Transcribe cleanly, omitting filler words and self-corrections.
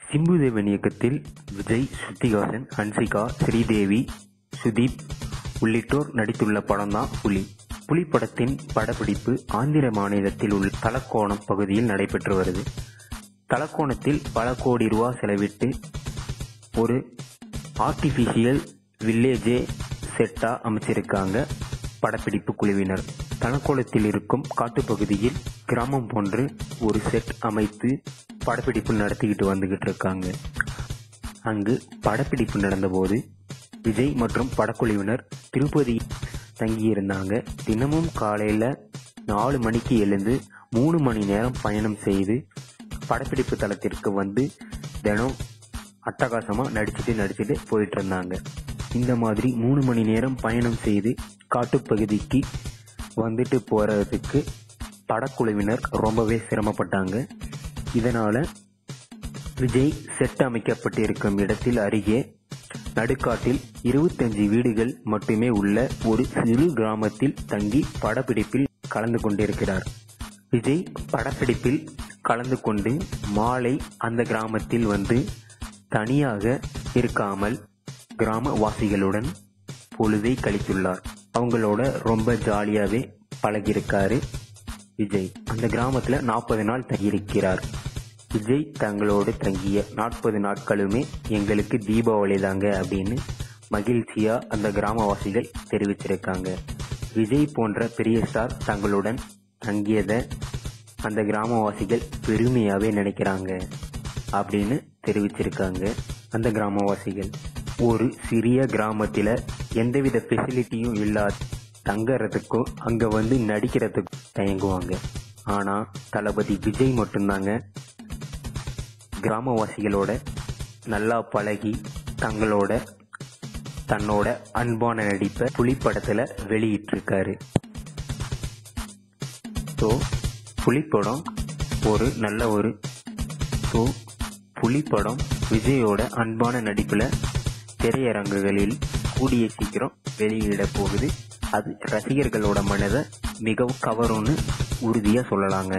சிம்புதேவன் இயக்கத்தில் விஜய், ஸ்ருதிஹாசன், ஹன்சிகா, ஸ்ரீதேவி, சுதீப் உள்ளிட்டோர் நடித்துள்ள படம் தான் புலி. புலி படத்தின் படப்பிடிப்பு ஆந்திர மாநிலத்தில் உள்ள தலக்கோணம் பகுதியில் நடைபெற்று வருது. தலக்கோணத்தில் பல கோடி ரூபாய் செலவிட்டு ஒரு ஆர்டிபிஷியல் வில்லேஜே செட்டா அமைச்சிருக்காங்க படப்பிடிப்பு குழுவினர். தலக்கோணத்தில் இருக்கும் காட்டுப்பகுதியில் கிராமம் போன்று ஒரு செட் அமைத்து படப்பிடிப்பு நடத்திக்கிட்டு வந்துகிட்டு இருக்காங்க. அங்கு படப்பிடிப்பு நடந்தபோது விஜய் மற்றும் படக்குழுவினர் திருப்பதி தங்கியிருந்தாங்க. தினமும் காலையில 4 மணிக்கு எழுந்து 3 மணி நேரம் பயணம் செய்து படப்பிடிப்பு தளத்திற்கு வந்து தினம் அட்டகாசமா நடிச்சுட்டு போயிட்டு இருந்தாங்க. இந்த மாதிரி 3 மணி நேரம் பயணம் செய்து காட்டுப்பகுதிக்கு வந்துட்டு போறதுக்கு படக்குழுவினர் ரொம்பவே சிரமப்பட்டாங்க. இதனால விஜய் செட் அமைக்கப்பட்டிருக்கும் இடத்தில் அருகே நடுக்காட்டில் 25 வீடுகள் மட்டுமே உள்ள ஒரு சிறு கிராமத்தில் தங்கி படப்பிடிப்பில் கலந்து கொண்டிருக்கிறார். விஜய் படப்பிடிப்பில் கலந்து கொண்டு மாலை அந்த கிராமத்தில் வந்து தனியாக இருக்காமல் கிராமவாசிகளுடன் பொழுதை கழித்துள்ளார். அவங்களோட ரொம்ப ஜாலியாவே பழகியிருக்காரு விஜய். அந்த கிராமத்துல 40 நாள் தங்கியிருக்கிறார். விஜய் தங்களோடு தங்கிய 40 நாட்களுமே எங்களுக்கு தீபாவளி தாங்க அப்படின்னு மகிழ்ச்சியா அந்த கிராமவாசிகள் தெரிவிச்சிருக்காங்க. விஜய் போன்ற பெரிய ஸ்டார் தங்களுடன் தங்கியதை அந்த கிராமவாசிகள் பெருமையாவே நினைக்கிறாங்க அப்படின்னு தெரிவிச்சிருக்காங்க. அந்த கிராமவாசிகள் ஒரு சிறிய கிராமத்துல எந்தவித ஃபெசிலிட்டியும் இல்லாத தங்கறதுக்கும் அங்க வந்து நடிக்கிறதுக்கும் தயங்குவாங்க. ஆனா தளபதி விஜய் மட்டும்தாங்க கிராமவாசிகளோட நல்லா பழகி தன்னோட அன்பான நடிப்பை புலி படத்துல வெளியிட்டிருக்காரு. ஸோ புலிப்படம் புலிப்படம் விஜயோட அன்பான நடிப்புல திரையரங்குகளில் கூடிய சீக்கிரம் வெளியிட போகுது. அது ரசிகர்களோட மனதை மிகவும் கவரும்னு உறுதியா சொல்லலாங்க.